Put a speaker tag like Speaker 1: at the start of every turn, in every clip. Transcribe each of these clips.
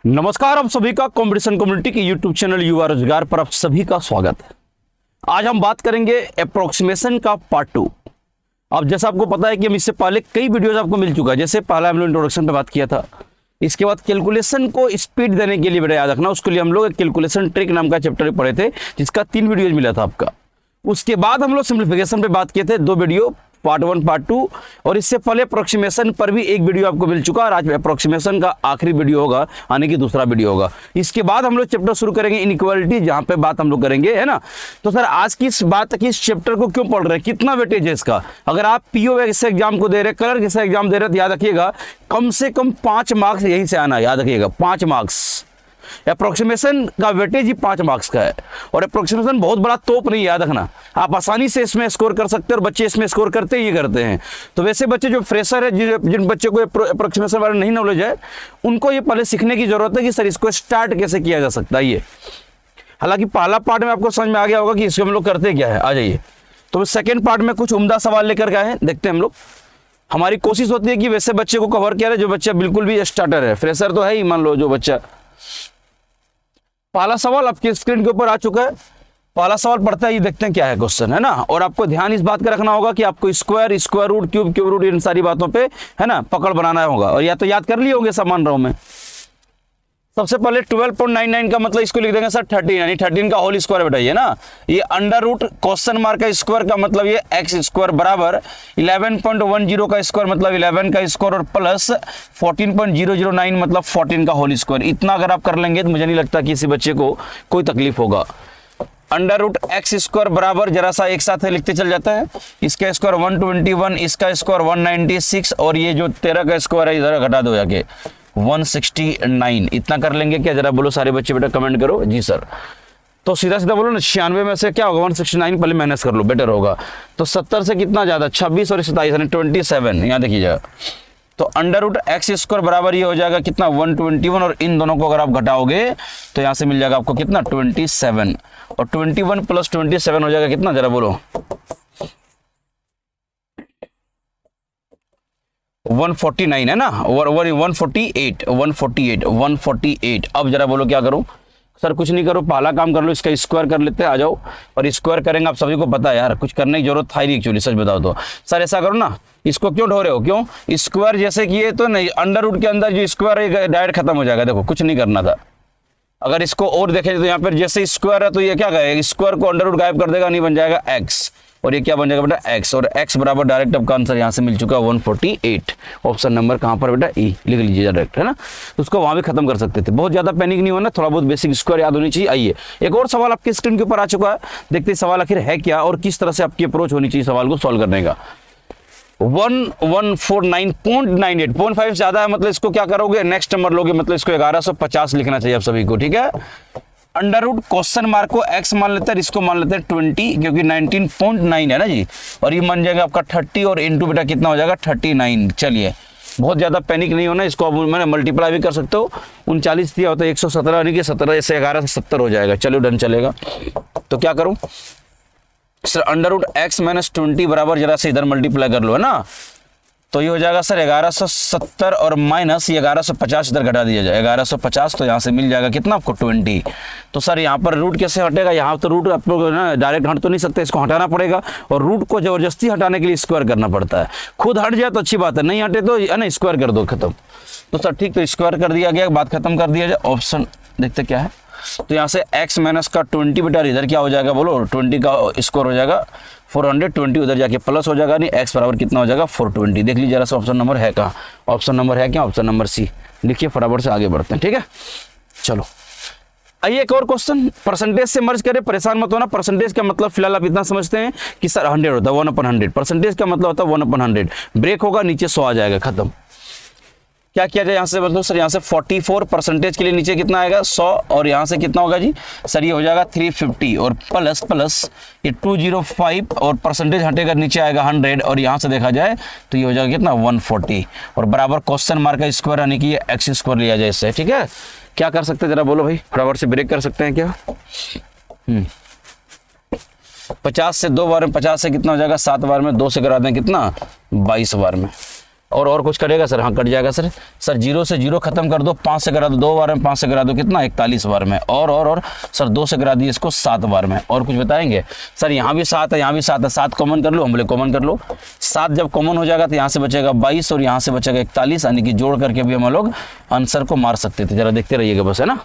Speaker 1: नमस्कार, आप सभी का कंपटीशन कम्युनिटी के यूट्यूब चैनल युवा रोजगार पर आप सभी का स्वागत है। आज हम बात करेंगे अप्रोक्सीमेशन का पार्ट 2। अब जैसा आपको पता है कि हम इससे पहले कई वीडियोस आपको मिल चुका है। जैसे पहला हम लोग इंट्रोडक्शन पे बात किया था, इसके बाद कैलकुलेशन को स्पीड देने के लिए बेटा याद रखना, उसके लिए हम लोग कैलकुलेशन ट्रिक नाम का चैप्टर पढ़े थे, जिसका 3 वीडियोज मिला था आपका। उसके बाद हम लोग सिंप्लीफिकेशन पे बात किए थे, 2 वीडियो, पार्ट 1 पार्ट 2, और इससे पहले अप्रोक्सीमेशन पर भी 1 वीडियो आपको मिल चुका है। और आज अप्रोक्सीमेशन का आखिरी वीडियो होगा, आने की दूसरा वीडियो होगा। इसके बाद हम लोग चैप्टर शुरू करेंगे इनइक्वालिटी, जहां पे बात हम लोग करेंगे, है ना। तो सर आज की इस बात की इस चैप्टर को क्यों पढ़ रहे हैं, कितना वेटेज है इसका। अगर आप पीओ से एग्जाम को दे रहे, कलर जैसा एग्जाम दे रहे, तो याद रखिएगा कम से कम 5 मार्क्स यहीं से आना है। याद रखिएगा 5 मार्क्स। अप्रोक्सीमेशन का वेटेज ही 5 मार्क्स का है, और अप्रोक्सीमेशन बहुत बड़ा तोप नहीं, याद रखना। आप आसानी से इसमें स्कोर कर सकते हैं, और बच्चे इसमें स्कोर करते ही करते हैं। तो वैसे बच्चे जो फ्रेशर है, जिन बच्चों को अप्रोक्सीमेशन बारे में नहीं नॉलेज है, उनको ये पहले सीखने की जरूरत है कि सर इसको स्टार्ट कैसे किया जा सकता है। ये हालांकि पहला पार्ट में आपको समझ में आ गया होगा कि इसको हम लोग करते क्या है। आ जाइए, तो सेकेंड पार्ट में कुछ उम्दा सवाल लेकर के आए, देखते हैं हम लोग। हमारी कोशिश होती है कि वैसे बच्चे को कवर किया जाए जो बच्चा बिल्कुल भी स्टार्टर है, फ्रेशर तो है ही, मान लो जो बच्चा। पहला सवाल आपकी स्क्रीन के ऊपर आ चुका है। पहला सवाल पढ़ता है, ये देखते हैं क्या है क्वेश्चन, है ना। और आपको ध्यान इस बात का रखना होगा कि आपको square, square root, cube, cube root, इन सारी बातों पे, है ना, पकड़ बनाना होगा। और या तो याद कर लिए होंगे, सब मान रहा हूं मैं। सबसे पहले 12.99 का मतलब इसको लिख देंगे सर 13, यानी 13 का होल स्क्वायर बताइए ना। ये अंडर रूट क्वेश्चन मार्क का स्क्वायर का मतलब ये एक्स स्क्वायर बराबर 11.10 का स्क्वायर मतलब 11 का स्क्वायर, और प्लस 14.009 मतलब 14 का होल स्क्वायर। इतना अगर आप कर लेंगे तो मुझे नहीं लगता कि किसी बच्चे को कोई तकलीफ होगा। अंडर रूट एक्स स्क्वायर बराबर, जरा सा एक साथ लिखते चल जाता है, इसका स्क्वायर 121, इसका स्क्वायर 196, और ये जो 13 का स्क्वायर है इधर घटा दो जाके 169। इतना कर लेंगे क्या, जरा बोलो सारे बच्चे, बेटा कमेंट करो जी सर। तो सीधा सीधा बोलो ना, 96 में से क्या होगा 169, पहले माइनस कर लो, बेटर होगा। तो 70 से कितना ज्यादा, 26 और 27 यानी 27, यहाँ देखिएगा। तो अंडर रूट एक्स स्क्वायर बराबर ये हो जाएगा कितना 121, और इन दोनों को अगर आप घटाओगे तो यहाँ से मिल जाएगा आपको कितना 27, और 21 प्लस 27 हो जाएगा कितना, जरा बोलो 149, है ना, 148। अब जरा बोलो क्या करूं सर, कुछ नहीं करो, पहला काम कर लो, इसका स्क्वायर कर लेते हैं, आ जाओ। और स्क्वायर करेंगे, आप सभी को पता है यार, कुछ करने की जरूरत था ही एक्चुअली, सच बताओ तो। सर ऐसा करो ना, इसको क्यों ढो रहे हो, क्यों स्क्वायर जैसे किए तो नहीं, अंडर रूट के अंदर जो स्क्वायर है डायरेक्ट खत्म हो जाएगा। देखो कुछ नहीं करना था। अगर इसको और देखें तो यहाँ पर जैसे स्क्वायर है तो ये क्या कहेगा, स्क्वायर को अंडर रूट गायब कर देगा, नहीं बन जाएगा एक्स, और ये क्या बन जाएगा बेटा एक्स, और एक्स बराबर डायरेक्ट आपका आंसर यहाँ से मिल चुका है 148। ऑप्शन नंबर कहाँ पर बेटा ई, लिख लीजिए डायरेक्ट, है ना। तो उसको वहाँ भी खत्म कर सकते थे, बहुत ज्यादा पैनिक नहीं होना, थोड़ा बहुत बेसिक स्क्वायर याद होनी चाहिए। आइए एक और सवाल आपकी स्क्रीन के ऊपर आ चुका है, देखते सवाल आखिर है क्या और किस तरह से आपकी अप्रोच होनी चाहिए सवाल को सॉल्व करने का। 1149.98, 0.5 ज्यादा है, मतलब इसको क्या करोगे, नेक्स्ट नंबर लोगे, मतलब इसको 1150 लिखना चाहिए आप सभी को, ठीक है। अंडर रूट क्वेश्चन मार्क को x मान लेते हैं, इसको मान लेते हैं 20, क्योंकि 19.9 है ना जी, और ये मान जाएगा आपका 30, और इनटू बेटा कितना हो जाएगा 39। चलिए बहुत ज्यादा पैनिक नहीं होना, इसको आप मैंने मल्टीप्लाई भी कर सकते हो। 39 दिया होता है 117, यानी कि 17 से 11 से 70 हो जाएगा। चलो डन चलेगा। तो क्या करूं sir, under root x minus 20 बराबर, जरा से इधर मल्टीप्लाई कर लो, है ना। तो ये हो जाएगा सर 1170, और माइनस ये 1150 इधर घटा दिया जाए 1150, तो यहाँ से मिल जाएगा कितना आपको 20। तो सर यहाँ पर रूट कैसे हटेगा, यहाँ तो रूट आप लोग ना डायरेक्ट हट तो नहीं सकते, इसको हटाना पड़ेगा, और रूट को जबरदस्ती हटाने के लिए स्क्वायर करना पड़ता है। खुद हट जाए तो अच्छी बात है, नहीं हटे तो है ना स्क्वायर कर दो, खत्म। तो सर ठीक, तो स्क्वायर कर दिया गया, बात खत्म कर दिया जाए। ऑप्शन देखते क्या है, तो यहाँ से x माइनस का 20 बेटा, इधर क्या हो जाएगा बोलो, 20 का स्क्वायर हो जाएगा 420, उधर जाके प्लस हो जाएगा, नहीं x बराबर कितना हो जाएगा 420। देख लीजिए जरा सा ऑप्शन नंबर है कहाँ, ऑप्शन नंबर है क्या, ऑप्शन नंबर सी लिखिए, फटाफट से आगे बढ़ते हैं, ठीक है। चलो आइए एक और क्वेश्चन, परसेंटेज से मर्ज करें, परेशान मत होना। परसेंटेज का मतलब फिलहाल आप इतना समझते हैं कि सर 100 होता है, 1/100। परसेंटेज का मतलब होता है 1/100, ब्रेक होगा नीचे 100 आ जाएगा, खत्म। क्या किया जाए यहाँ से, मतलब सर यहाँ से 44% के लिए नीचे कितना आएगा 100, और यहाँ से कितना होगा जी सर, ये हो जाएगा 350, और प्लस प्लस ये 205, और परसेंटेज हटेगा नीचे आएगा 100, और यहाँ से देखा जाए तो ये हो जाएगा कितना 140, और बराबर क्वेश्चन मार्क का स्क्वायर, यानी कि ये एक्स स्क्वायर लिया जाए इससे, ठीक है। क्या कर सकते हैं जरा बोलो भाई, बराबर से ब्रेक कर सकते हैं क्या। 50 से 2 बार में, 50 से कितना हो जाएगा 7 बार में, 2 से करा दें कितना 22 बार में, और कुछ करेगा सर? हाँ कट जाएगा सर। सर 0 से 0 खत्म कर दो, 5 से करा दो 2 बार में, 5 से करा दो कितना 41 बार में, और सर 2 से करा दिए इसको 7 बार में। और कुछ बताएंगे सर? यहाँ भी 7 है, यहाँ भी 7 है, 7 कॉमन कर लो, हम बोले कॉमन कर लो। 7 जब कॉमन हो जाएगा तो यहाँ से बचेगा 22 और यहाँ से बचेगा 41, यानी कि जोड़ करके भी हम लोग आंसर को मार सकते थे। जरा देखते रहिएगा बस, है ना।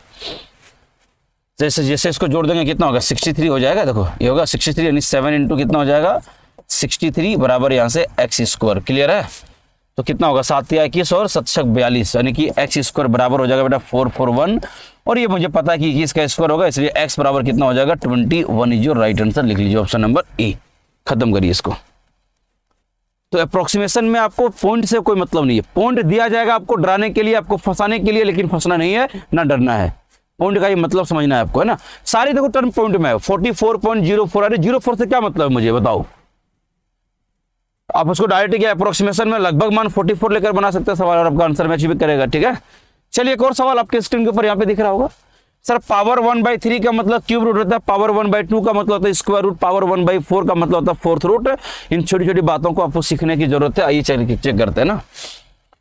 Speaker 1: जैसे जैसे इसको जोड़ देंगे कितना होगा? 63 हो जाएगा। देखो ये होगा 63 यानी 7 इंटू कितना हो जाएगा? 63 बराबर यहाँ से एक्स स्क्वायर। क्लियर है? तो कितना होगा? 7 या 21 और 7 42, यानी कि एक्स स्क्वायर बराबर हो जाएगा बेटा 441। और ये मुझे पता है कि इसका स्क्वायर होगा, इसलिए एक्स बराबर कितना हो जाएगा? 21 इज योर राइट आंसर। लिख लीजिए ऑप्शन नंबर ई। खत्म करिए इसको। तो अप्रोक्सीमेशन में आपको पॉइंट से कोई मतलब नहीं है। पॉइंट दिया जाएगा आपको डराने के लिए, आपको फंसाने के लिए, लेकिन फंसना नहीं है ना डरना है। पॉइंट का ये मतलब समझना है आपको, है ना। सारी देखो टर्म पॉइंट में है। 44.04, अरे 04 से क्या मतलब है मुझे बताओ? आप उसको डायरेक्ट क्या अप्रोक्सीमेशन में लगभग मान 44 लेकर बना सकते हैं सवाल, और आपका आंसर मैच भी करेगा। ठीक है, चलिए एक और सवाल आपके स्क्रीन के ऊपर यहाँ पे दिख रहा होगा। सर पावर 1/3 का मतलब क्यूब रूट होता है, पावर 1/2 का मतलब होता है स्क्वायर रूट, पावर 1/4 का मतलब होता है फोर्थ रूट। इन छोटी छोटी बातों को आपको सीखने की जरूरत है। आइए चेक करते हैं ना।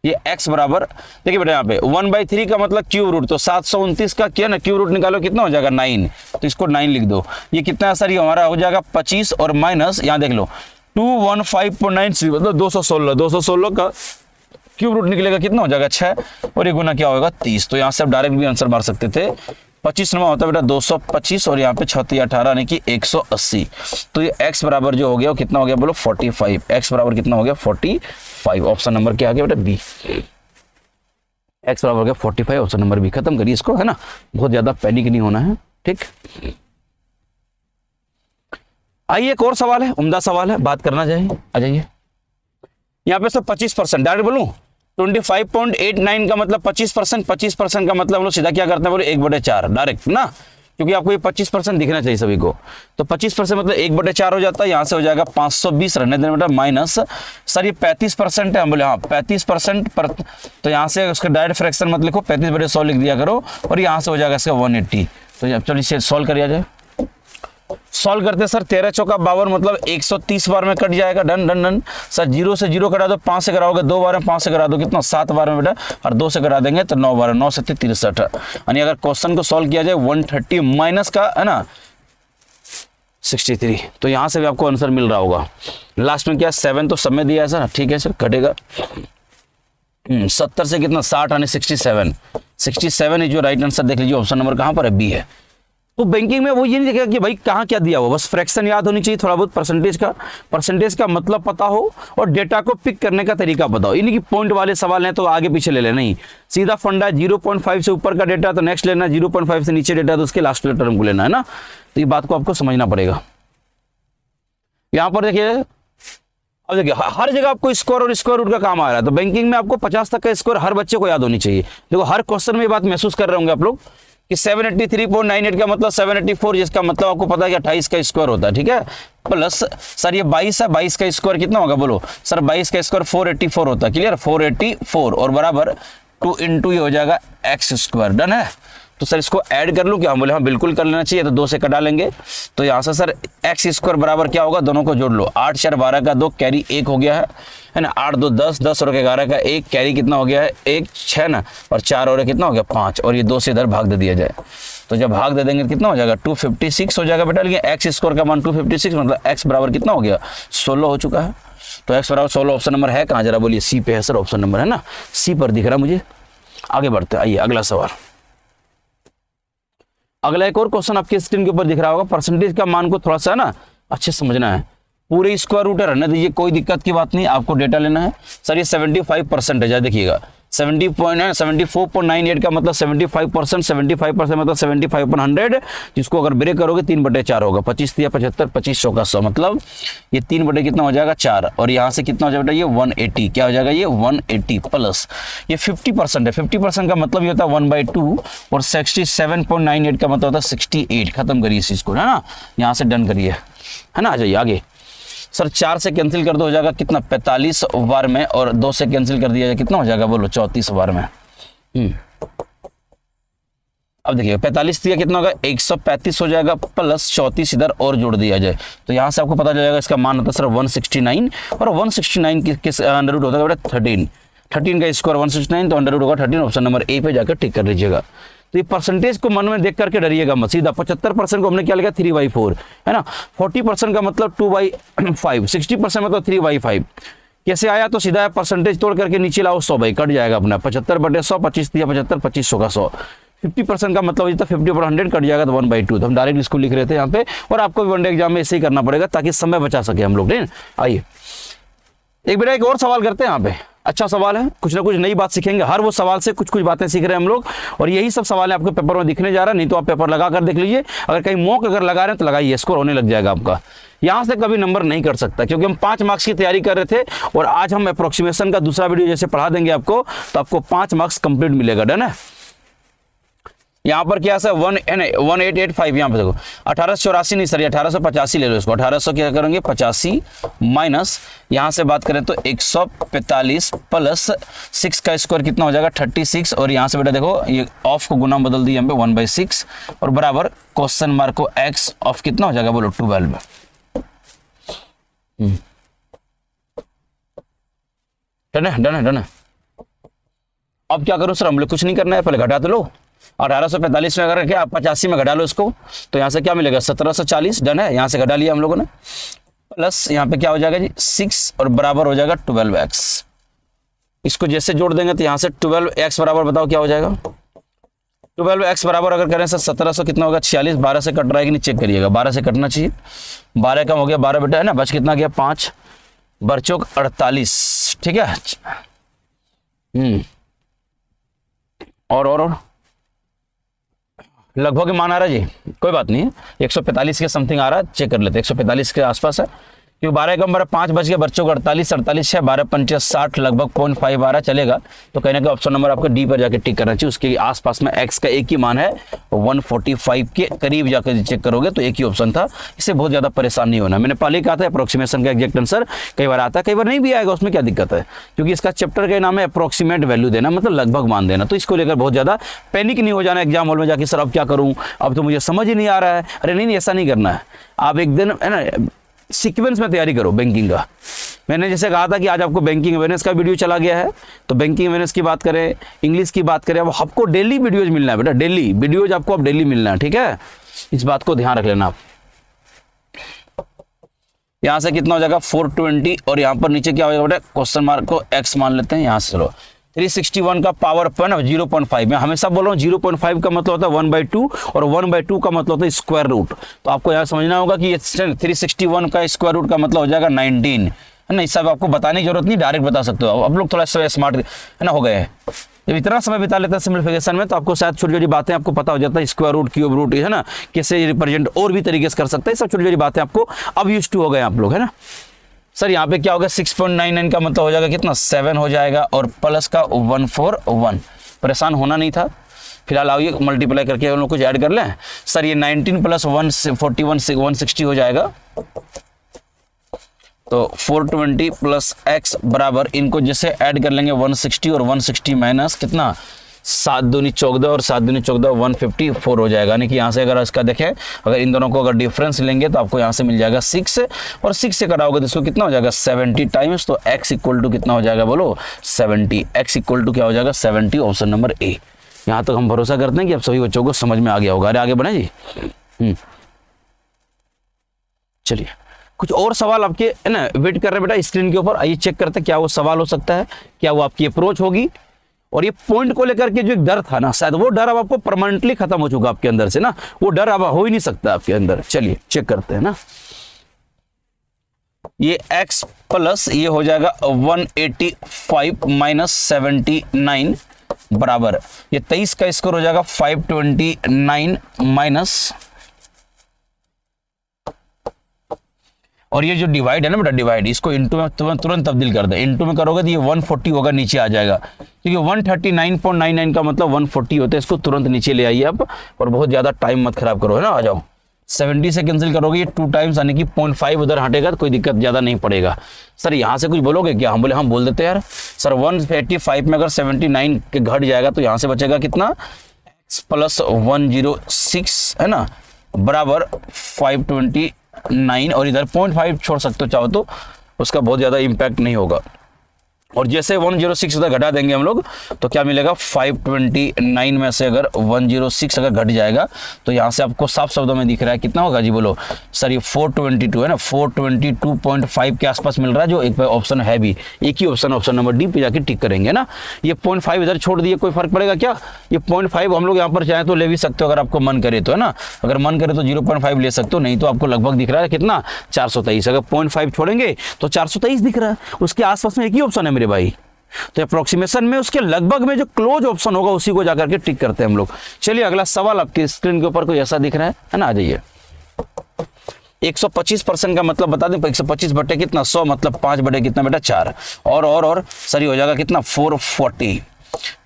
Speaker 1: ये x बराबर, देखिए बेटा यहाँ पे 1/3 का मतलब क्यूब रूट, तो 729 का क्या ना क्यूब रूट निकालो कितना हो जाएगा? 9। तो इसको 9 लिख दो। ये कितना है सर? ये हमारा हो जाएगा 25 और माइनस यहाँ देख लो 215.93 मतलब 216 का क्यूब रूट निकलेगा कितना हो जाएगा? 6 और ये गुना क्या होगा? 30। तो यहाँ से आप डायरेक्ट भी आंसर मार सकते थे। 25 नमा होता है बेटा 225 और यहाँ पे 36 18 यानी कि 180। तो ये x बराबर जो हो गया वो कितना हो गया बोलो? 45। x बराबर कितना हो गया? 45। ऑप्शन नंबर क्या आ गया बेटा? बी। x बराबर हो गया 45, ऑप्शन नंबर बी। खत्म करिए इसको, है ना। बहुत ज्यादा पैनिक नहीं होना है, ठीक। आइए एक और सवाल है, उम्दा सवाल है, बात करना चाहिए। आ जाइए यहाँ पे सर 25% डायरेक्ट बोलूं 25.89 का मतलब 25%, 25% का मतलब हम लोग सीधा क्या करते हैं बोले 1/4 डायरेक्ट ना, क्योंकि आपको ये 25% दिखना चाहिए सभी को। तो 25% मतलब 1/4 हो जाता है। यहाँ से हो जाएगा 520 रहने देना बेटा माइनस। सर ये 35% है, हम बोले हाँ 35% पर, तो यहाँ से उसका डायरेक्ट फ्रैक्शन मत लिखो, 35/100 लिख दिया करो। और यहाँ से हो जाएगा इसका 180। तो चलिए इसे सॉल्व करिए जाए। सॉल्व करते सर 13 चौका 52 मतलब 130 बार में कट जाएगा। Done done done. सर 0 से 0 करा दो, 5 से कराओगे 2 बार में, 5 से करा दो कितना 7 बार में बेटा, और 2 से करा देंगे तो 9 बार, 9 से 63। यानी अगर क्वेश्चन को सॉल्व किया जाए 130 माइनस का है ना 63, तो यहाँ से भी आपको आंसर मिल रहा होगा। लास्ट में क्या 7 तो सब में दिया है सर, ठीक है सर कटेगा। 70 से कितना 60 यानी 67। 67 इज जो राइट आंसर। देख लीजिए ऑप्शन नंबर कहाँ पर है? बी है। तो बैंकिंग में वो ये नहीं देखेगा कि भाई कहाँ क्या दिया हो, बस फ्रैक्शन याद होनी चाहिए, थोड़ा बहुत परसेंटेज का मतलब पता हो और डेटा को पिक करने का तरीका पता हो। यानी कि पॉइंट वाले सवाल हैं तो आगे पीछे ले लेना, नहीं सीधा फंडा 0.5 से ऊपर का डेटा तो नेक्स्ट लेना, 0.5 से नीचे डेटा तो उसके लास्ट टर्म को लेना है ना। तो ये बात को आपको समझना पड़ेगा। यहाँ पर देखिए, अब देखिए हर जगह आपको स्क्वायर और स्क्वायर रूट का काम आ रहा है, तो बैंकिंग में आपको 50 तक का स्क्वायर हर बच्चे को याद होनी चाहिए। देखो हर क्वेश्चन में ये बात महसूस कर रहे होंगे आप लोग कि 783.98 का मतलब 784, जिसका मतलब आपको पता है कि 28 का स्क्वायर होता है, ठीक है। प्लस सर ये 22 है, 22 का स्क्वायर कितना होगा बोलो? सर 22 का स्क्वायर 484 होता है। क्लियर? 484 और बराबर 2 इंटू ये हो जाएगा एक्स स्क्वायर। डन है। तो सर इसको ऐड कर लूं क्या? हम बोले हाँ बिल्कुल कर लेना चाहिए। तो 2 से कटा लेंगे तो यहाँ से सर एक्स स्क्वायर बराबर क्या होगा? दोनों को जोड़ लो, 8 4 12 का 2 कैरी 1 हो गया है ना, 8 2 10, 10 और 11 का 1 कैरी कितना हो गया है? 1 6 ना, और 4 और कितना हो गया? 5, और ये 2 से इधर भाग दे दिया जाए तो जब भाग दे देंगे तो कितना हो जाएगा? 256 हो जाएगा बेटा। लेकिन एक्स स्क्वायर का मान 256 मतलब एक्स बराबर कितना हो गया? 16 हो चुका है। तो एक्स बराबर 16 ऑप्शन नंबर है कहाँ? जरा बोलिए। सी पे है सर, ऑप्शन नंबर है ना, सी पर दिख रहा मुझे। आगे बढ़ते आइए अगला सवाल। अगला एक और क्वेश्चन आपके स्क्रीन के ऊपर दिख रहा होगा। परसेंटेज का मान को थोड़ा सा ना अच्छे समझना है। पूरे स्क्वायर रूट है, रहने दीजिए, कोई दिक्कत की बात नहीं। आपको डेटा लेना है। सर ये 75% है, देखिएगा 74.98 का मतलब 75%, 75% मतलब 75/100, जिसको अगर ब्रेक करोगे 3/4 होगा। 25 या 75, 25 100 का 100 मतलब ये 3 बटे कितना हो जाएगा? 4। और यहाँ से कितना हो जाएगा? ये 180। क्या हो जाएगा? ये 180 प्लस ये 50% है। 50% का मतलब ये होता है 1/2 और 67.98 का मतलब होता है 68। खत्म करिए इस चीज को, है ना। यहाँ से डन करिए, है ना। आ जाइए आगे। सर 4 से कैंसिल कर दो हो जाएगा कितना? 45 बार में, और 2 से कैंसिल कर दिया जाए कितना हो जाएगा बोलो? 34 बार में। अब देखिए 45 दिया कितना होगा 135 हो जाएगा प्लस 34 इधर और जोड़ दिया जाए तो यहाँ से आपको पता चल जाएगा इसका मान होता है सर 169 और 169 किस अंडर रूट होता है बेटा 13 का स्क्वायर 169 तो अंडर रूट होगा 13 ऑप्शन नंबर ए पे जाकर टिक कर लीजिएगा। तो ये परसेंटेज को मन में देख करके डरिएगा मत, सीधा 75% को हमने क्या लिखा 3/4 है ना, 40% का मतलब 2/5, 60% मतलब 3/5 कैसे आया तो सीधा परसेंटेज तोड़ करके नीचे लाओ 100 भाई कट जाएगा अपना 75/100 25 दिया 75 2500 का 100 50% का मतलब जितना 50/100 कट जाएगा तो 1/2 तो हम डायरेक्ट इसको लिख रहे थे यहाँ पे और आपको भी वनडे एग्जाम में ऐसे ही करना पड़ेगा ताकि समय बचा सके हम लोग। नहीं आइए एक बेटा एक और सवाल करते हैं यहाँ पे, अच्छा सवाल है, कुछ ना कुछ नई बात सीखेंगे, हर वो सवाल से कुछ कुछ बातें सीख रहे हैं हम लोग और यही सब सवाल है आपके पेपर में दिखने जा रहा है, नहीं तो आप पेपर लगा कर देख लीजिए, अगर कहीं मॉक अगर लगा रहे हैं तो लगाइए स्कोर होने लग जाएगा आपका, यहाँ से कभी नंबर नहीं कर सकता क्योंकि हम 5 मार्क्स की तैयारी कर रहे थे और आज हम अप्रोक्सीमेशन का दूसरा वीडियो जैसे पढ़ा देंगे आपको तो आपको 5 मार्क्स कंप्लीट मिलेगा। डन है। यहाँ पर क्या है 1885 यहाँ पे देखो 1884 नहीं सर 1885 ले लो इसको 1800 क्या करेंगे 85 माइनस यहाँ से बात करें तो 145 प्लस 6 का स्क्वायर कितना हो जाएगा 36 और यहाँ से बेटा देखो ये ऑफ को गुना बदल दिया हम पे 1/6 और बराबर क्वेश्चन मार्क को x ऑफ कितना हो जाएगा बोलो 12। डन है डन है डन है। अब क्या करो सर हम लोग कुछ नहीं करना है, पहले घटा तो लो 1845 में अगर क्या 85 में घटा लो इसको तो यहाँ से क्या मिलेगा 1740। डन है, यहाँ से घटा लिया हम लोगों ने प्लस यहाँ पे क्या हो जाएगा जी 6 और बराबर हो जाएगा 12x। इसको जैसे जोड़ देंगे तो यहाँ से 12x बराबर बताओ क्या हो जाएगा 12x बराबर अगर करें सर 1700 कितना होगा 46 12 से कट रहा है कि नहीं चेक करिएगा 12 से कटना चाहिए 12 कम हो गया 12 बेटा है ना बच कितना गया 5 बरचौक 48 ठीक है। और लगभग मान आ रहा है जी कोई बात नहीं 145 के समथिंग आ रहा है चेक कर लेते हैं 145 के आसपास है क्योंकि 12 कम 5 बच गया बच्चों को 48 है 12 पंचे 60 लगभग 0.5 आ रहा चलेगा तो कहीं ना कहीं ऑप्शन नंबर आपको डी पर जाकर टिक करना चाहिए। उसके आसपास में x का एक ही मान है 145 के करीब जाकर चेक करोगे तो एक ही ऑप्शन था, इससे बहुत ज़्यादा परेशान नहीं होना। मैंने पहले कहा था अप्रोक्सीमेशन का एग्जैक्ट आंसर कई बार आता है कई बार नहीं भी आएगा, उसमें क्या दिक्कत है क्योंकि इसका चैप्टर का नाम है अप्रोक्सीमेट वैल्यू देना मतलब लगभग मान देना। तो इसको लेकर बहुत ज़्यादा पैनिक नहीं हो जाना एग्जाम हॉल में जाके सर अब क्या करूँ अब तो मुझे समझ ही नहीं आ रहा है। अरे नहीं ऐसा नहीं करना है, आप एक दिन है ना सीक्वेंस में तैयारी करो बैंकिंग का। मैंने जैसे कहा था कि आज आपको बैंकिंग अवेयरनेस का वीडियो चला गया है तो बैंकिंग अवेयरनेस की बात करें इंग्लिश की बात करें अब आपको डेली वीडियोज मिलना है बेटा, डेली वीडियोज आपको अब डेली मिलना है ठीक है, इस बात को ध्यान रख लेना आप। यहाँ से कितना हो जाएगा 420 और यहाँ पर नीचे क्या हो जाएगा बेटा क्वेश्चन मार्क को x मान लेते हैं यहाँ से चलो 361 का पावर पर 0.5 मैं हमेशा बोल रहा हूँ 0.5 का मतलब होता है 1/2 और 1/2 का मतलब होता है स्क्वायर रूट। तो आपको यहाँ समझना होगा कि ये 361 का स्क्वायर रूट का मतलब हो जाएगा 19 है ना, इस सब आपको बताने की जरूरत नहीं डायरेक्ट बता सकते हो। अब लोग थोड़ा सा स्मार्ट है ना हो गए हैं, जब इतना समय बिता लेते हैं सिम्प्लीफिकेशन में तो आपको शायद छोटी छोटी बातें आपको पता हो जाता है स्क्वायर रूट क्यूब रूट है ना कैसे रिप्रेजेंट और भी तरीके से कर सकते हैं, सब छोटी छोटी बातें आपको अब यूज टू हो गए आप लोग है ना। सर यहाँ पे क्या होगा 6.99 का मतलब हो जाएगा कितना 7 हो जाएगा और प्लस का 141। परेशान होना नहीं था, फिलहाल आइए मल्टीप्लाई करके हम लोग कुछ ऐड कर लें। सर ये 19 प्लस 141 160 हो जाएगा तो 420 प्लस x बराबर इनको जैसे ऐड कर लेंगे 160 और 160 माइनस कितना 7 दूनी 14 और 7 दूनी 14 154 हो जाएगा। यानी कि यहाँ से अगर इसका देखें अगर इन दोनों को अगर डिफरेंस लेंगे तो आपको यहाँ से मिल जाएगा 6 और 6 से कटाओगे तो इसको कितना हो जाएगा 70 टाइम्स तो x इक्वल टू कितना हो जाएगा बोलो 70। x इक्वल टू क्या हो जाएगा 70 ऑप्शन नंबर ए। यहाँ तक हम भरोसा करते हैं कि अब सभी बच्चों को समझ में आ गया होगा। अरे आगे बढ़े जी। चलिए कुछ और सवाल आपके है ना वेट कर रहे हैं बेटा स्क्रीन के ऊपर, आइए चेक करते हैं क्या वो सवाल हो सकता है, क्या वो आपकी अप्रोच होगी। और ये पॉइंट को लेकर के जो एक डर था ना शायद वो डर अब आपको परमानेंटली खत्म हो चुका आपके अंदर से ना, वो डर अब हो ही नहीं सकता आपके अंदर। चलिए चेक करते हैं ना, ये x प्लस ये हो जाएगा 185 माइनस 79 बराबर ये 23 का स्कोर हो जाएगा 529 माइनस और ये जो डिवाइड है ना बेटा डिवाइड इसको इनटू में तुरंत तब्दील कर दे। इनटू में करोगे तो ये 140 होगा नीचे आ जाएगा क्योंकि 139.99 का मतलब 140 होता है। इसको तुरंत नीचे ले आइए आप और बहुत ज्यादा टाइम मत खराब करो है ना। आ जाओ 70 से कैंसिल करोगे ये 2 टाइम्स यानी कि 0.5 उधर हटेगा तो कोई दिक्कत ज्यादा नहीं पड़ेगा। सर यहाँ से कुछ बोलोगे क्या? हम बोले हम बोल देते यार। सर 185 में अगर 79 के घट जाएगा तो यहाँ से बचेगा कितना प्लस 106 है ना बराबर 529, और इधर 0.5 छोड़ सकते हो चाहो तो, उसका बहुत ज़्यादा इम्पैक्ट नहीं होगा। और जैसे 106 उधर घटा देंगे हम लोग तो क्या मिलेगा 529 में से अगर 106 अगर घट जाएगा तो यहाँ से आपको साफ शब्दों में दिख रहा है कितना होगा जी बोलो सर, ये 422 है ना, 422.5 के आसपास मिल रहा है, जो एक ऑप्शन है भी, एक ही ऑप्शन, ऑप्शन नंबर डी पे जाके टिक करेंगे ना। ये 0.5 इधर छोड़ दिए, कोई फर्क पड़ेगा क्या? ये 0.5 हम लोग यहाँ पर चाहे तो ले भी सकते हो अगर आपको मन करे तो, है ना। अगर मन करे तो 0.5 ले सकते हो, नहीं तो आपको लगभग दिख रहा है कितना 423। अगर 0.5 छोड़ेंगे तो 423 दिख रहा है, उसके आसपास में एक ही ऑप्शन है मेरे भाई। तो अप्रोक्सीमेशन में उसके लगभग में जो क्लोज ऑप्शन होगा उसी को जाकर के टिक करते हैं हम लोग। चलिए अगला सवाल आपकी स्क्रीन के ऊपर कोई ऐसा दिख रहा है ना, आ जाइए। 125% का मतलब बता दें, 125 बटे कितना 100 मतलब 5 बटे कितना बेटा 4, और सही हो जाएगा कितना 440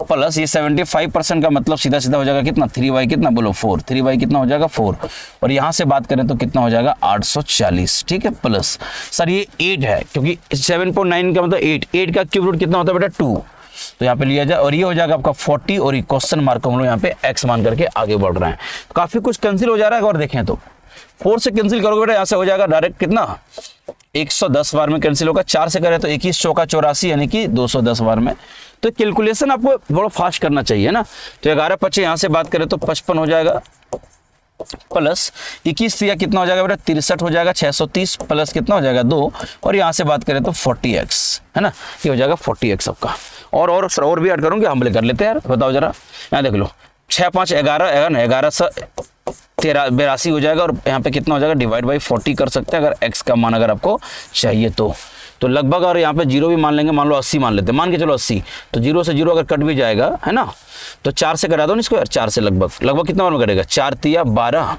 Speaker 1: प्लस ये 75% का मतलब सीधा सीधा हो जाएगा कितना 3y कितना बोलो 4, 3y कितना हो जाएगा 4, और यहाँ से बात करें तो कितना हो जाएगा 840, ठीक है। प्लस सर ये 8 है क्योंकि 7.9 का मतलब 8 का क्यूब रूट कितना होता है बेटा 2, तो यहाँ पे लिया जाए, और ये हो जाएगा आपका 40, और ये क्वेश्चन मार्क हम लोग यहाँ पे x मान करके आगे बढ़ रहे हैं। काफी कुछ कैंसिल हो जा रहा है, और देखें तो 4 से कैंसिल करोगे बेटा यहाँ से हो जाएगा डायरेक्ट कितना 110 बार में कैंसिल होगा, 4 से करें तो 21 चौका 84 यानी कि 210 बार में। तो कैलकुलेशन आपको बड़ा फास्ट करना चाहिए ना। तो 11 25 यहाँ से बात करें तो 55 हो जाएगा, प्लस 21 या कितना हो जाएगा बेटा 63 हो जाएगा, 630 प्लस कितना हो जाएगा 2, और यहाँ से बात करें तो 40x है ना, ये हो जाएगा 40x आपका। और भी ऐड करूँगी, हम ले कर लेते हैं यार, बताओ जरा, यहाँ देख लो 6 5 11 11 से 82 हो जाएगा, और यहाँ पे कितना हो जाएगा डिवाइड बाई 40 कर सकते हैं अगर x का मान अगर आपको चाहिए तो लगभग, और यहाँ पे 0 भी मान लेंगे, मान लो 80 मान लेते हैं, मान के चलो 80, तो 0 से 0 अगर कट भी जाएगा है ना, तो 4 से करा दो ना इसको यार, 4 से लगभग कितना बार में कटेगा 4 तिया 12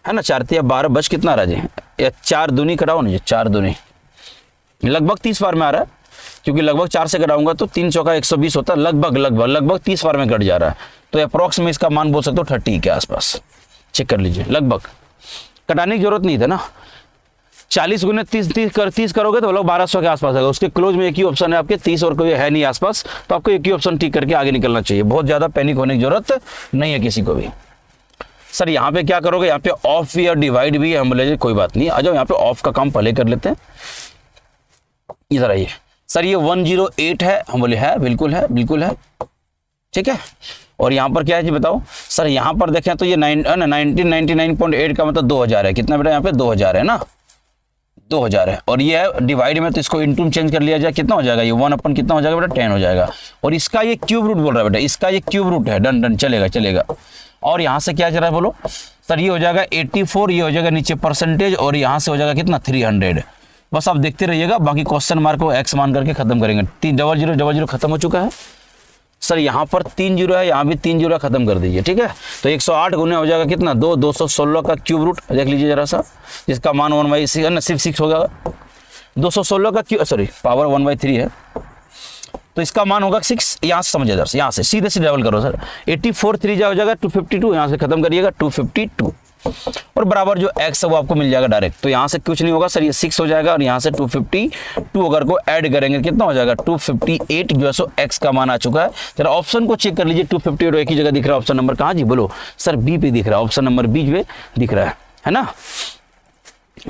Speaker 1: है ना, 4 तिया 12 बच कितना रहा जी, या 4 दूनी कराओ ना जी, 4 दूनी लगभग 30 बार में आ रहा है, क्योंकि लगभग 4 से कराऊंगा तो 3 चौका 120 होता है, लगभग 30 बार में कट जा रहा है। तो अप्रॉक्स में इसका मान बोल सकते हो 30 के आसपास, चेक कर लीजिए, लगभग कटाने की जरूरत नहीं था ना। 40 गुने 30 करोगे तो लगभग 1200 के आसपास आएगा, उसके क्लोज में एक ही ऑप्शन है आपके 30 और कोई है नहीं आसपास, तो आपको एक ही ऑप्शन टिक करके आगे निकलना चाहिए, बहुत ज्यादा पैनिक होने की जरूरत नहीं है किसी को भी। सर यहाँ पे क्या करोगे, यहाँ पे ऑफ भी और डिवाइड भी है, हम बोले कोई बात नहीं, आ जाओ यहाँ पे ऑफ का काम पहले कर लेते हैं। इधर आइए सर, ये 108 है, हम बोले है, बिल्कुल है, ठीक है। और यहाँ पर क्या है जी बताओ सर, यहाँ पर देखें तो ये 1999.8 का मतलब 2000 है, कितना बेटा यहाँ पे 2000 है ना, 2000 है, और ये है डिवाइड में, तो इसको इनटू में चेंज कर लिया जाए, कितना हो जाएगा ये 1 अपन कितना हो जाएगा बेटा 10 हो जाएगा, और इसका ये क्यूब रूट बोल रहा है बेटा, इसका ये क्यूब रूट है, डन चलेगा। और यहाँ से क्या चल रहा है बोलो सर, ये हो जाएगा 84, ये हो जाएगा नीचे परसेंटेज, और यहाँ से हो जाएगा कितना 300। बस आप देखते रहिएगा, बाकी क्वेश्चन मार्क को x मान करके खत्म करेंगे। 300 खत्म हो चुका है सर, यहाँ पर 3 0 है, यहाँ भी 3 0 खत्म कर दीजिए, ठीक है। तो 108 गुने हो जाएगा कितना 216 का क्यूब रूट, देख लीजिए जरा सा, जिसका मान 1/6 है ना, सिर्फ 6 होगा, 216 का क्यूब सॉरी पावर 1/3 है, तो इसका मान होगा 6। यहाँ से समझिए सर, यहाँ से सीधे डबल करो सर, 84 3 हो जाएगा 252, यहाँ से खत्म करिएगा 252, और बराबर जो x है वो आपको मिल जाएगा डायरेक्ट। तो यहाँ से कुछ नहीं होगा सर, ये 6 हो जाएगा, और यहाँ से 252 अगर को ऐड करेंगे कितना हो जाएगा 258, जो है सो x का मान आ चुका है। जरा ऑप्शन को चेक कर लीजिए, 258 एक ही जगह दिख रहा है, ऑप्शन नंबर कहाँ जी बोलो सर, बी पे दिख रहा है, ऑप्शन नंबर बी पे दिख रहा है ना।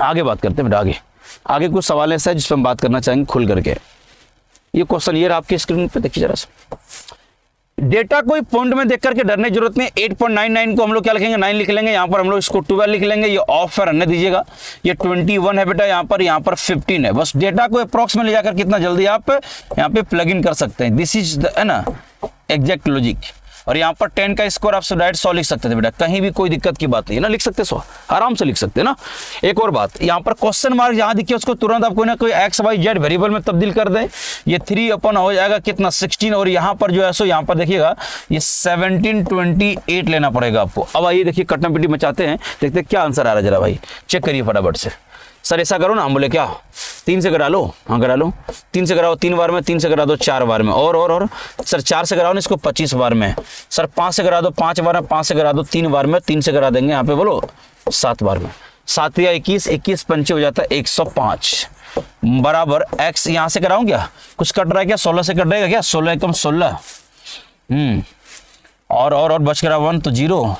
Speaker 1: आगे बात करते हैं बेटा, आगे कुछ सवाल ऐसा है जिस पर हम बात करना चाहेंगे खुल करके। ये क्वेश्चन ये आपके स्क्रीन पे देखिए जरा सा, डेटा कोई पॉइंट में देख करके डरने की जरूरत नहीं। 8.99 को हम लोग क्या लिखेंगे 9 लिख लेंगे, यहाँ पर हम लोग इसको 12 लिख लेंगे, ये ऑफ है रहने दीजिएगा। ये 21 है बेटा, यहाँ पर 15 है। बस डेटा को अप्रॉक्स में ले जाकर कितना जल्दी आप यहाँ पे प्लग इन कर सकते हैं, दिस इज है ना एग्जैक्ट लॉजिक। और यहाँ पर 10 का स्कोर आप डायरेक्ट 100 लिख सकते थे बेटा, कहीं भी कोई दिक्कत की बात नहीं है ना, लिख सकते 100 आराम से लिख सकते हैं ना। एक और बात, यहाँ पर क्वेश्चन मार्क जहाँ दिखे उसको तुरंत आप कोई ना कोई एक्स वाई जेड वेरिएबल में तब्दील कर दें। ये 3 अपन हो जाएगा कितना 16, और यहाँ पर जो है सो यहाँ पर देखिएगा ये 1728 लेना पड़ेगा आपको। अब आइए देखिए कटना पिटी मचाते हैं, देखते क्या आंसर आ रहा है, जरा भाई चेक करिए फटाफट से। सर ऐसा करो ना, हम बोले क्या 3 से करा लो, हाँ करा लो, 3 से कराओ 3 बार में, 3 से करा दो 4 बार में, और सर 4 से कराओ ना इसको 25 बार में, सर 5 से करा दो 5 बार में, 5 से करा दो 3 बार में, 3 से करा देंगे यहाँ पे बोलो 7 बार में, 7 या 21, 21 पंचे हो जाता है 105 बराबर x। यहाँ से कराऊं क्या, कुछ कट रहा है क्या, 16 से कट रहेगा क्या, 16 एकम 16, और बच गया 1 तो 0,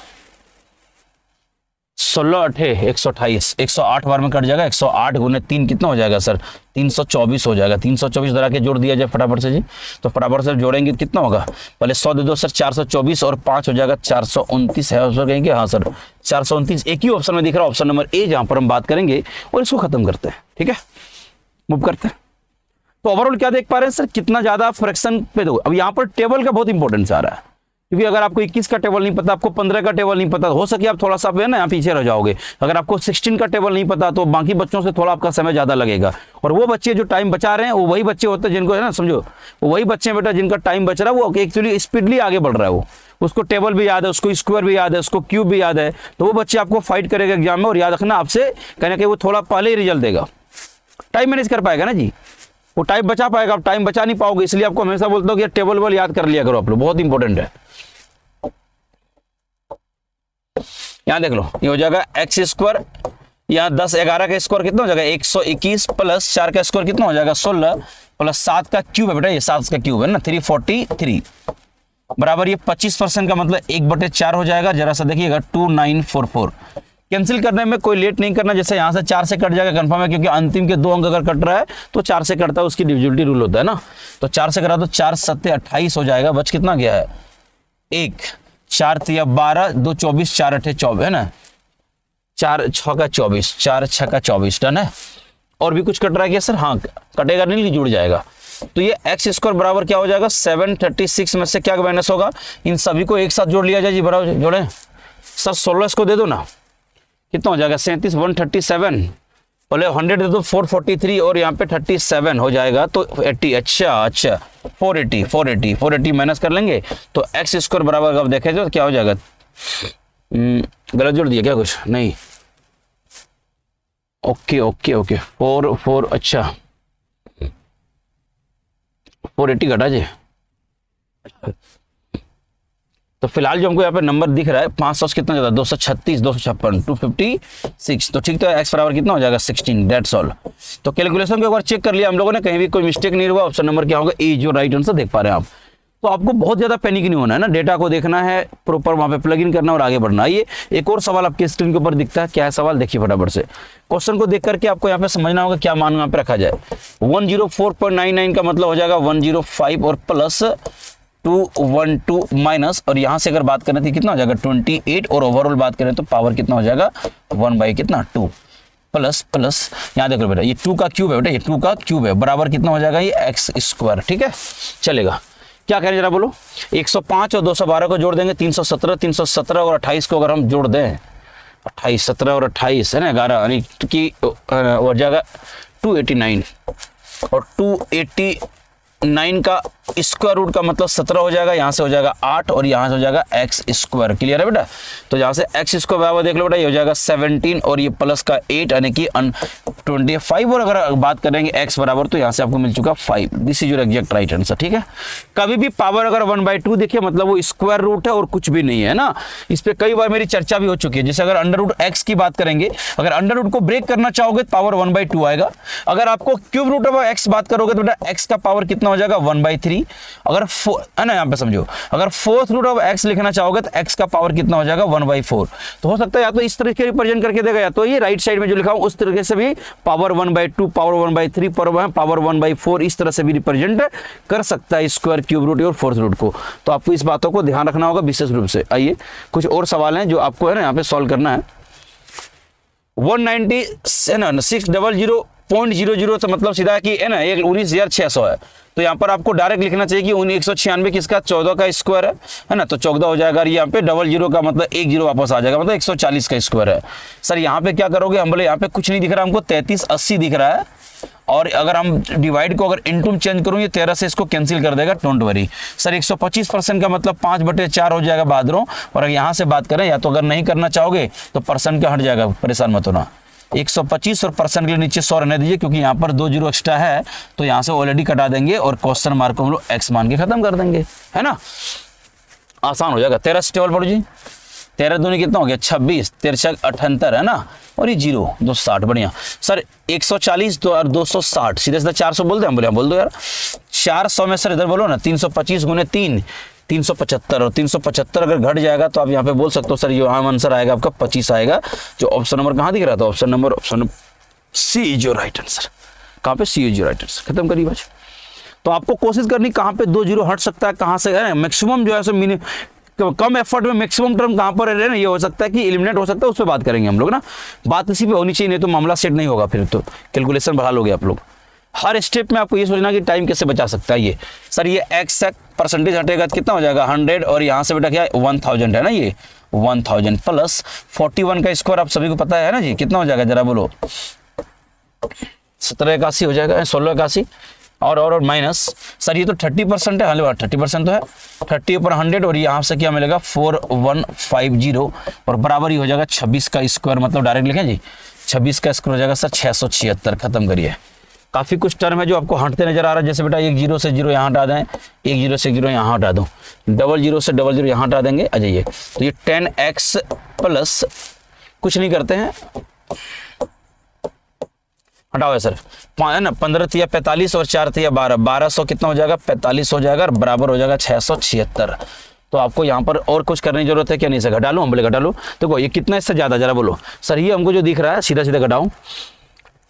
Speaker 1: 16 8 128, 108 बार में कट जाएगा। 108 गुने 3 कितना हो जाएगा सर? 324 हो जाएगा। 324 इधर आके जोड़ दिया जाए फटाफट से जी, तो फटाफट से जोड़ेंगे कितना होगा? पहले 100 दे दो सर, 424 और 5 हो जाएगा 429 है ऑप्शन कहेंगे। हाँ सर 429 एक ही ऑप्शन में दिख रहा है, ऑप्शन नंबर ए, जहां पर हम बात करेंगे और इसको खत्म करते हैं। ठीक है, मूव करते हैं। तो ओवरऑल क्या देख पा रहे हैं सर, कितना ज्यादा फ्रैक्शन पे दो। अब यहाँ पर टेबल का बहुत इंपॉर्टेंस आ रहा है, क्योंकि अगर आपको 21 का टेबल नहीं पता, आपको 15 का टेबल नहीं पता, हो सके आप थोड़ा सा ना यहाँ पीछे रह जाओगे। अगर आपको 16 का टेबल नहीं पता तो बाकी बच्चों से थोड़ा आपका समय ज्यादा लगेगा। और वो बच्चे जो टाइम बचा रहे हैं वो वही बच्चे होते हैं जिनको, है ना, समझो, वो वही बच्चे बेटा जिनका टाइम बच रहा है, वो एक्चुअली स्पीडली आगे बढ़ रहा है, वो उसको टेबल भी याद है, उसको स्क्वायर भी याद है, उसको क्यूब भी याद है। तो वो बच्चे आपको फाइट करेगा एग्जाम में, और याद रखना आपसे कहना कि वो थोड़ा पहले ही रिजल्ट देगा, टाइम मैनेज कर पाएगा ना जी, वो टाइम बचा पाएगा। आप टाइम बचा नहीं पाओगे, इसलिए आपको हमेशा बोलता हूँ कि टेबल वाल याद कर लिया करो आप लोग, बहुत इंपॉर्टेंट है। यहां देख लो, ये हो जाएगा एक्स स्क्वायर, यहाँ 10 11 का स्क्वायर कितना हो जाएगा? 121 प्लस 4 का स्क्वायर कितना हो जाएगा? 16 प्लस 7 का क्यूब है बेटा, ये 7 का क्यूब है ना, 343 बराबर ये 25% का मतलब 1/4 हो जाएगा। जरा सा देखिएगा 2944। कैंसिल करने में कोई लेट नहीं करना, जैसे यहाँ से 4 से कट जाएगा कंफर्म है, क्योंकि अंतिम के 2 अंक अगर कट रहा है तो 4 से कटता है, उसकी डिविजिबिलिटी रूल होता है ना। तो 4 से करा तो 4 7 28 हो जाएगा। बच कितना गया है? 1 4 3 12 2 24 4 8 24 है ना, 4 6 का 24, 4 6 का 24 डन है। और भी कुछ कट रहा है क्या सर? हाँ कटेगा नहीं, जुड़ जाएगा। तो ये एक्स स्क्वायर बराबर क्या हो जाएगा? 736 में से क्या माइनस होगा? इन सभी को एक साथ जोड़ लिया जाए जी, बराबर जोड़े सर। 16 इसको दे दो ना, कितना हो जाएगा? 37 137, बोले 100 दे दो 443, और यहाँ पे 37 हो जाएगा तो 80। अच्छा 480 माइनस कर लेंगे तो एक्स स्क्वायर बराबर अब देखें तो क्या हो जाएगा? गलत जोड़ दिया क्या कुछ? नहीं, ओके 4 अच्छा 480 घटा जी। तो फिलहाल जो हमको यहाँ पे नंबर दिख रहा है 500 कितना ज्यादा? 236 256 256। तो ठीक, तो एक्स बराबर कितना हो जाएगा? 16। That's all. तो कैलकुलेशन को एक बार चेक कर लिया हम लोगों ने, कहीं भी कोई मिस्टेक नहीं हुआ। ऑप्शन नंबर क्या होगा? ए, जो राइट आंसर देख पा रहे हैं आप। तो आपको बहुत ज्यादा पैनिक नहीं होना है ना, डेटा को देखना है प्रॉपर, वहां पे प्लग इन करना और आगे बढ़ना। आइए एक और सवाल आपके स्क्रीन के ऊपर दिखता है, क्या है सवाल देखिए फटाफट से। क्वेश्चन को देख करके आपको यहाँ पे समझना होगा क्या मान यहाँ पे रखा जाए। 104.99 का मतलब हो जाएगा 105 और प्लस 212 माइनस, और यहां से अगर बात करें तो कितना हो जाएगा? 28, और ओवरऑल बात करें तो पावर कितना हो जाएगा? 1/2 प्लस यहां देखो बेटा, ये 2 का क्यूब है बेटा, ये 2 का क्यूब है, बराबर कितना हो जाएगा? ये एक्स स्क्वायर। ठीक है, चलेगा। क्या करें जरा बोलो? 105 और 212 को जोड़ देंगे 317, 317 और 28 को अगर हम जोड़ दें, 28 17 और 28 है ना 11, यानी कि हो जाएगा 289, और 289 का स्क्वायर रूट का मतलब 17 हो जाएगा, यहाँ से हो जाएगा 8 और यहाँ से हो जाएगा एक्स स्क्वायर। क्लियर है बेटा? तो यहाँ से एक्स स्क्वायर बराबर देख लो बेटा, ये हो जाएगा 17 और ये प्लस का 8 यानी कि 25। और अगर बात करेंगे एक्स बराबर तो यहाँ से आपको मिल चुका 5। This is your exact right answer. ठीक है, कभी भी पावर अगर 1/2 देखिए मतलब वो स्क्वायर रूट है और कुछ भी नहीं है ना। इस पर कई बार मेरी चर्चा भी हो चुकी है। जैसे अगर अंडर रूट एक्स की बात करेंगे, अगर अंडर रूट को ब्रेक करना चाहोगे तो पावर 1/2 आएगा। अगर आपको क्यूब रूट ऑफ एक्स बात करोगे तो बेटा एक्स का पावर कितना हो जाएगा? 1/3। अगर है ना, यहाँ पे समझो, अगर फोर्थ रूट ऑफ एक्स लिखना चाहोगे तो एक्स का पावर कितना हो जाएगा? 1/4। तो हो सकता है या तो इस तरीके रिप्रेजेंट करके देगा, या तो ये राइट साइड में जो लिखा हूं उस तरीके से भी पावर 1/2, पावर 1/3, पावर 1/4 इस तरह से भी रिप्रेजेंट कर सकता है स्क्वायर, क्यूब रूट और फोर्थ रूट को। तो आपको इस बातों को ध्यान रखना होगा विशेष रूप से। आइए कुछ और सवाल हैं जो आपको है ना यहाँ पे सॉल्व करना है। 19600.00 तो मतलब सीधा कि है ना 19,600 है, तो यहाँ पर आपको डायरेक्ट लिखना चाहिए कि 196 किसका? 14 का स्क्वायर है ना, तो 14 हो जाएगा। यहाँ पे 00 का मतलब 1 0 वापस आ जाएगा, मतलब 140 का स्क्वायर है। सर यहाँ पे क्या करोगे? हम बोले यहाँ पे कुछ नहीं दिख रहा हमको, 3380 दिख रहा है, और अगर हम डिवाइड को अगर इनटू में चेंज करूँ, ये 13 से इसको कैंसिल कर देगा, डोंट वरी। सर 125% का मतलब 5/4 हो जाएगा बादरों। और अगर यहाँ से बात करें, या तो अगर नहीं करना चाहोगे तो परसेंट का हट जाएगा, परेशान मत होना। 125 और परसेंट के लिए नीचे 100 रहने दीजिए, क्योंकि यहाँ पर 2 0 एक्स्ट्रा है, तो यहाँ से ऑलरेडी कटा देंगे और क्वेश्चन मार्क को हम लोग एक्स मान के खत्म कर देंगे, है ना। आसान हो जाएगा। 13 से टेबल पढ़ो जी, 13 दूनी कितना हो गया? 26, 13 78 है ना, और ये 0 260। बढ़िया सर। 140 और 260 सीधे सीधा 400 बोलते हैं, हम बोले बोल दो यार। 400 में सर इधर बोलो ना, 325 गुने 3 375, और 375 अगर घट जाएगा तो आप यहाँ पे बोल सकते हो सर ये आंसर आएगा आपका 25 आएगा। जो ऑप्शन नंबर कहाँ दिख रहा था, option C is your right answer. कहाँ पे, C is your right answer. खत्म करिए बच्चे। तो आपको कोशिश करनी कहाँ पे 2 जीरो हट सकता है, कहाँ से है मैक्सिमम जो है सो कम एफर्ट में मैक्सिमम टर्म कहाँ पर है ना, ये हो सकता है कि एलिमिनेट हो सकता है, उस पर बात करेंगे हम लोग ना। बात इसी पे होनी चाहिए, नहीं तो मामला सेट नहीं होगा, फिर तो कैलकुलेशन बढ़ा लोगे आप लोग। हर स्टेप में आपको ये सोचना कि टाइम कैसे बचा सकता है ये। सर ये एक्स परसेंटेज हटेगा तो कितना हो जाएगा 100, और यहाँ से बेटा क्या है 1000 है ना, ये 1000 प्लस 41 का स्क्वायर आप सभी को पता है ना जी, कितना हो जाएगा जरा बोलो, 1781 हो जाएगा, 1681 और माइनस। सर ये तो 30% है, हाँ 30% तो है, 30 ऊपर 100 और यहाँ से क्या मिलेगा 4150 और बराबर ही हो जाएगा 26 का स्क्वायर, मतलब डायरेक्ट लिखें जी 26 का स्क्वायर हो जाएगा सर 676। खत्म करिए। काफ़ी कुछ टर्म है जो आपको हटते नजर आ रहा है, जैसे बेटा 1 0 से 0 यहाँ हटा दें, 1 0 से 0 यहाँ हटा दूँ, 00 से 00 यहाँ हटा देंगे आ जाइए। तो ये 10x प्लस कुछ नहीं करते हैं, हटाओ है सर, है ना 15 तिया 45 और 4 तिया 12, 1200 कितना हो जाएगा 45 हो जाएगा और बराबर हो जाएगा 676। तो आपको यहाँ पर और कुछ करने की जरूरत है क्या, नहीं सर घटा लो, हम बोले घटा लो। देखो ये कितना इससे ज़्यादा जरा बोलो सर, ये हमको जो दिख रहा है सीधा सीधा घटाऊँ,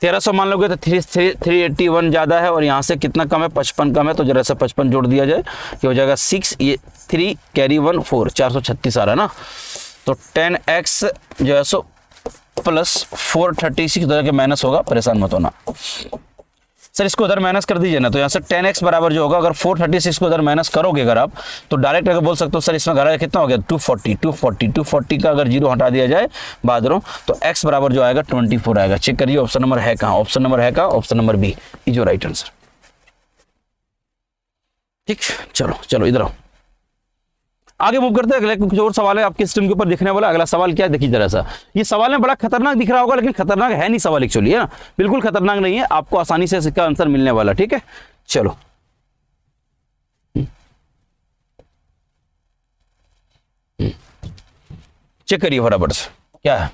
Speaker 1: 1300 मान लोगे तो 381 ज़्यादा है और यहाँ से कितना कम है 55 कम है, तो जरा सा 55 जोड़ दिया जाए, ये हो जाएगा 6, ये 3 कैरी 1 4, 436 आ रहा है ना। तो 10x जो है सो प्लस 436 उधर के माइनस होगा, परेशान मत होना सर, इसको उधर माइनस कर दीजिए ना, तो यहाँ से 10x बराबर जो होगा अगर 436 को उधर माइनस करोगे अगर आप, तो डायरेक्ट अगर बोल सकते हो सर इसमें घर कितना हो गया 240 का अगर 0 हटा दिया जाए बादरों, तो x बराबर जो आएगा 24 आएगा। चेक करिए ऑप्शन नंबर है कहाँ, ऑप्शन नंबर है कहाँ, option number B is your right answer. ठीक, चलो इधर आओ, आगे मूव करते हैं। अगले कुछ और सवाल है आपके स्क्रीन के ऊपर दिखने वाला। अगला सवाल क्या है देखिए जरा सा, ये सवाल में बड़ा खतरनाक दिख रहा होगा लेकिन खतरनाक है नहीं सवाल एक्चुअली, है ना, बिल्कुल खतरनाक नहीं है, आपको आसानी से इसका आंसर मिलने वाला। ठीक है चलो, चेक करिए फटाफट से क्या है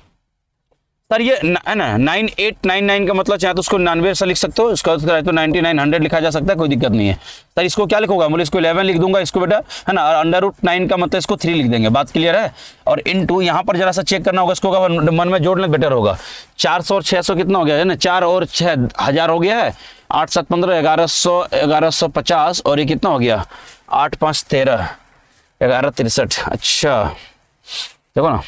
Speaker 1: सर, ये है ना 9899 का मतलब चाहे तो उसको 99 से लिख सकते हो, इसका तो 9900 लिखा जा सकता है, कोई दिक्कत नहीं है। सर इसको क्या लिखोगा, बोले इसको 11 लिख दूंगा, इसको बेटा है ना √9 का मतलब इसको 3 लिख देंगे, बात क्लियर है। और इनटू यहाँ पर जरा सा चेक करना होगा, इसको मन में जोड़ लें बेटर होगा। 400 और 600 कितना हो गया है ना, 4 और 6 1000 हो गया है, 8 7 15 1150 और ये कितना हो गया 8 5 13 11 63। अच्छा देखो ना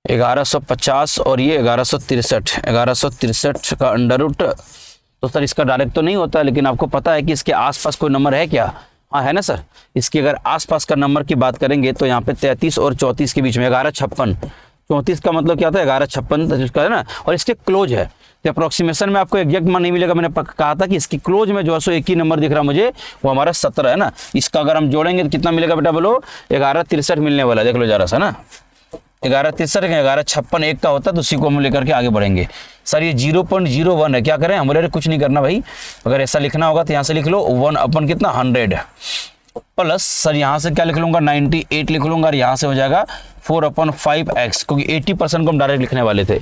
Speaker 1: 1150 और ये 1163 का अंडर रूट, तो सर इसका डायरेक्ट तो नहीं होता, लेकिन आपको पता है कि इसके आसपास कोई नंबर है क्या, हाँ है ना सर। इसके अगर आसपास का नंबर की बात करेंगे तो यहाँ पे 33 और 34 के बीच में 1156, 34 का मतलब क्या था 1156 का है ना, और इसके क्लोज है, तो अप्रोक्सीमेशन में आपको एग्जैक्ट मान नहीं मिलेगा। मैंने कहा था कि इसकी क्लोज में जो है सो एक ही नंबर दिख रहा मुझे, वो हमारा 17 है ना। इसका अगर हम जोड़ेंगे तो कितना मिलेगा बेटा बोलो, 1163 मिलने वाला, देख लो जरा सा ना, 1163 1156 एक का होता है, तो उसी को हम लेकर के आगे बढ़ेंगे। सर ये 0.01 है, क्या करें हम बोले कुछ नहीं करना भाई, अगर ऐसा लिखना होगा तो यहाँ से लिख लो 1 अपन कितना 100 प्लस सर यहाँ से क्या लिख लूंगा 98 लिख लूंगा, और यहाँ से हो जाएगा 4/5x, क्योंकि 80% को हम डायरेक्ट लिखने वाले थे।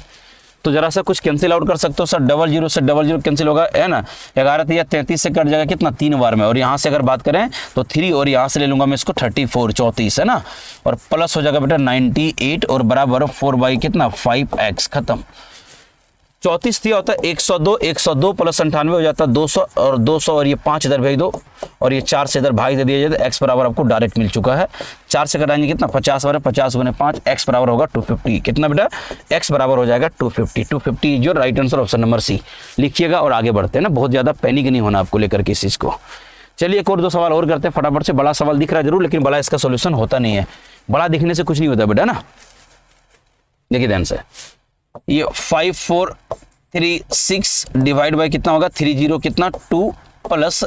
Speaker 1: तो जरा सा कुछ कैंसिल आउट कर सकते हो सर, 00 से 00 कैंसिल होगा है ना, 11 या 33 से कट जाएगा कितना 3 बार में, और यहाँ से अगर बात करें तो 3 और यहाँ से ले लूंगा मैं इसको 34 है ना, और प्लस हो जाएगा बेटा 98 और बराबर 4 कितना 5x। खत्म। 34 दिया होता है 102 प्लस 98 हो जाता है 200 और 200 और ये 5 इधर भेज दो और ये 4 से इधर भाग दे दिया जाए, तो x बराबर आपको डायरेक्ट मिल चुका है। 4 से कटाएंगे कितना 50 बार 50 गुने 5, x बराबर होगा 250। कितना बेटा x बराबर हो जाएगा 250 जो right answer option number C लिखिएगा। और आगे बढ़ते हैं ना, बहुत ज़्यादा पैनिक नहीं होना आपको लेकर के इस चीज़ को। चलिए एक और 2 सवाल और करते हैं फटाफट से। बड़ा सवाल दिख रहा है जरूर, लेकिन बड़ा इसका सोल्यूशन होता नहीं है, बड़ा दिखने से कुछ नहीं होता बेटा ना। देखिए ध्यान से, ये 5436 डिवाइड बाय कितना होगा 30 कितना 2 प्लस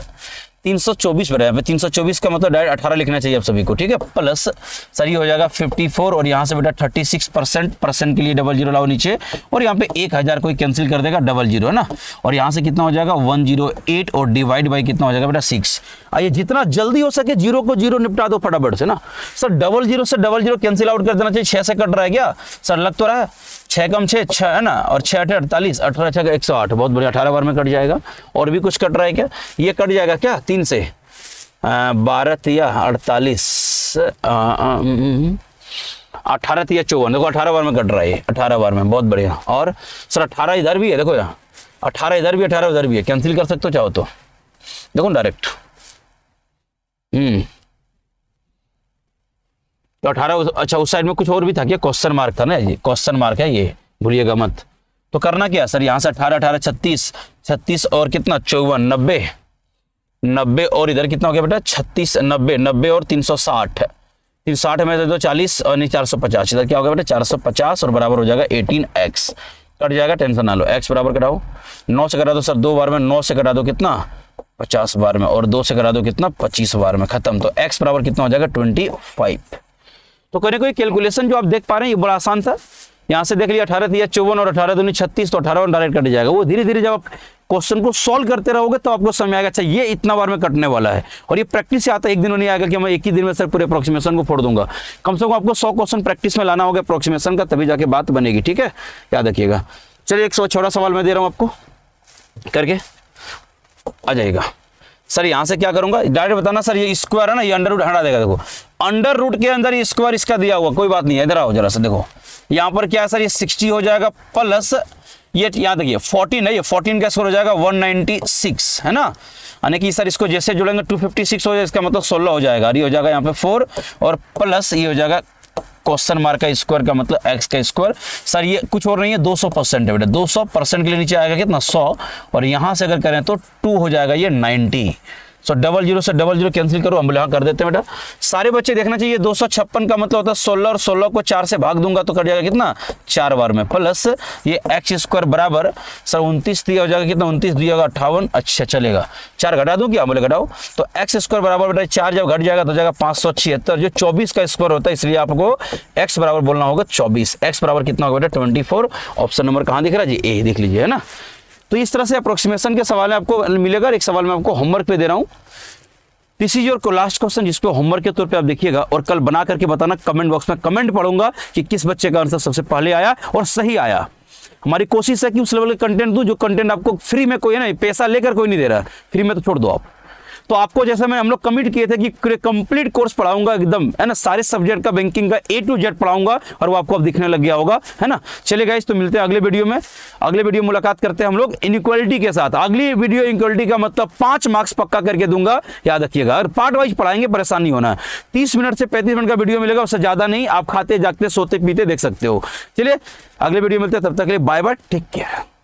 Speaker 1: 324 बराबर है। 324 का मतलब डायरेक्ट 18 लिखना चाहिए आप सभी को, ठीक है। प्लस सर ये हो जाएगा 54 और यहाँ से बेटा 36% के लिए 00 लाओ नीचे, और यहाँ पे 1000 कोई कैंसिल कर देगा 00 है ना, और यहाँ से कितना हो जाएगा 108 और डिवाइड बाई कितना हो जाएगा बेटा 6। आइए जितना जल्दी हो सके 0 को 0 निपटा दो फटाफट से ना। सर 00 से 00 कैंसिल आउट कर देना चाहिए, 6 से कट रहा है क्या सर, लग तो रहा है 6 कम 6 6 है ना, और 6 8 48 18 6 108, बहुत बढ़िया 18 बार में कट जाएगा। और भी कुछ कट रहा है क्या, ये कट जाएगा क्या 3 से 12 तिया 48, 18 तिया 54, देखो 18 बार में कट रहा है, 18 बार में, बहुत बढ़िया। और सर 18 इधर भी है, देखो यहाँ 18 इधर भी, 18 उधर भी है, कैंसिल कर सकते हो चाहो तो, देखो डायरेक्ट। तो 18, अच्छा उस साइड में कुछ और भी था क्या, क्वेश्चन मार्क था ना, ये क्वेश्चन मार्क है, ये भूलिएगा मत। तो करना क्या सर, यहाँ से 18 18 36 36 और कितना 54 90 90 और इधर कितना हो गया बेटा 36 90 90 और 360 360 में दे दो 40 और नहीं 450, इधर क्या हो गया बेटा 450 और बराबर हो जाएगा 18x, कट जाएगा, टेंशन ना लो। x बराबर कटाओ, 9 से कटा दो सर 2 बार में, 9 से कटा दो कितना 50 बार में, और 2 से कटा दो कितना 25 बार में, खत्म। तो x बराबर कितना हो जाएगा 25। तो कोई कैलकुलेशन जो आप देख पा रहे हैं ये बड़ा आसान था। यहाँ से देख लिया 18 दिया 54 और 18 दूनी 36, तो 18 डायरेक्ट कट जाएगा। वो धीरे धीरे जब आप क्वेश्चन को सॉल्व करते रहोगे तो आपको समझ आएगा अच्छा ये इतना बार में कटने वाला है। और ये प्रैक्टिस से आता है, एक दिन नहीं आएगा कि मैं एक ही दिन में सर पूरे अप्रोक्सीमेशन को फोड़ दूंगा। कम से कम आपको 100 क्वेश्चन प्रैक्टिस में लाना होगा अप्रोक्सीमेशन का, तभी जाके बात बनेगी, ठीक है, याद रखिएगा। चलिए 106वां सवाल मैं दे रहा हूँ आपको, करके आ जाएगा। सर यहाँ से क्या करूंगा, डायरेक्ट बताना सर ये स्क्वायर है ना, ये अंडर रूट हटा देगा। देखो अंडर रूट के अंदर ये स्क्वायर इसका दिया हुआ, कोई बात नहीं है, इधर आओ जरा सा, देखो यहाँ पर क्या है सर, ये 60 हो जाएगा प्लस ये यहाँ देखिए 14 है, ये 14 का स्क्वायर हो जाएगा 196 है ना, यानी कि सर इसको जैसे जोड़ेंगे 256 हो जाएगा, इसका मतलब 16 हो जाएगा, और ये हो जाएगा यहाँ पे 4 और प्लस ये हो जाएगा क्वेश्चन मार्क का स्क्वायर का मतलब x का स्क्वायर। सर ये कुछ और नहीं है 200% है बेटा, 200% के लिए नीचे आएगा कितना 100, और यहाँ से अगर करें तो 2 हो जाएगा ये 90। सो 00 से 00 कैंसिल करो, हम यहाँ कर देते हैं बेटा। सारे बच्चे देखना चाहिए 256 का मतलब होता है 16, और 16 को 4 से भाग दूंगा तो कट जाएगा कितना 4 बार में, प्लस ये x स्क्वायर बराबर सर 29 दिया हो जाएगा कितना 29 दिया होगा 58। अच्छा चलेगा, 4 घटा दूं क्या, बोले घटाओ। तो x स्क्वायर बराबर बेटा 4 जब घट जाएगा तो जाएगा 576, जो 24 का स्क्वायर होता है, इसलिए आपको x बराबर बोलना होगा 24। x बराबर कितना होगा बेटा 24। ऑप्शन नंबर कहाँ दिख रहा है जी, ए देख लीजिए, है ना। तो इस तरह से अप्रोक्सीमेशन के सवाल आपको मिलेगा। एक सवाल मैं आपको होमवर्क पे दे रहा हूँ, this is your last question, जिसको होमवर्क के तौर पे आप देखिएगा और कल बना करके बताना। कमेंट बॉक्स में कमेंट पढ़ूंगा कि किस बच्चे का आंसर सबसे पहले आया और सही आया। हमारी कोशिश है कि उस लेवल का कंटेंट दूं जो कंटेंट आपको फ्री में, कोई है ना पैसा लेकर कोई नहीं दे रहा, फ्री में तो छोड़ दो आप। तो आपको जैसे हम लोग कमिट किए थे कि कंप्लीट कोर्स पढ़ाऊंगा एकदम, है ना, सारे सब्जेक्ट का बैंकिंग का A to Z पढ़ाऊंगा, और वो आपको अब दिखने लग गया होगा, है ना। चलिए गाइस, तो मिलते हैं अगले वीडियो में। अगले वीडियो में मुलाकात करते हैं हम लोग इनइक्वालिटी के साथ। अगली वीडियो इनइक्वालिटी का मतलब 5 मार्क्स पक्का करके दूंगा, याद रखिएगा। और पार्ट वाइज पढ़ाएंगे, परेशान नहीं होना है। 30 मिनट से 35 मिनट का वीडियो मिलेगा, उससे ज्यादा नहीं। आप खाते जागते सोते पीते देख सकते हो। चलिए अगले वीडियो मिलते हैं, तब तक के लिए बाय बाय, टेक केयर।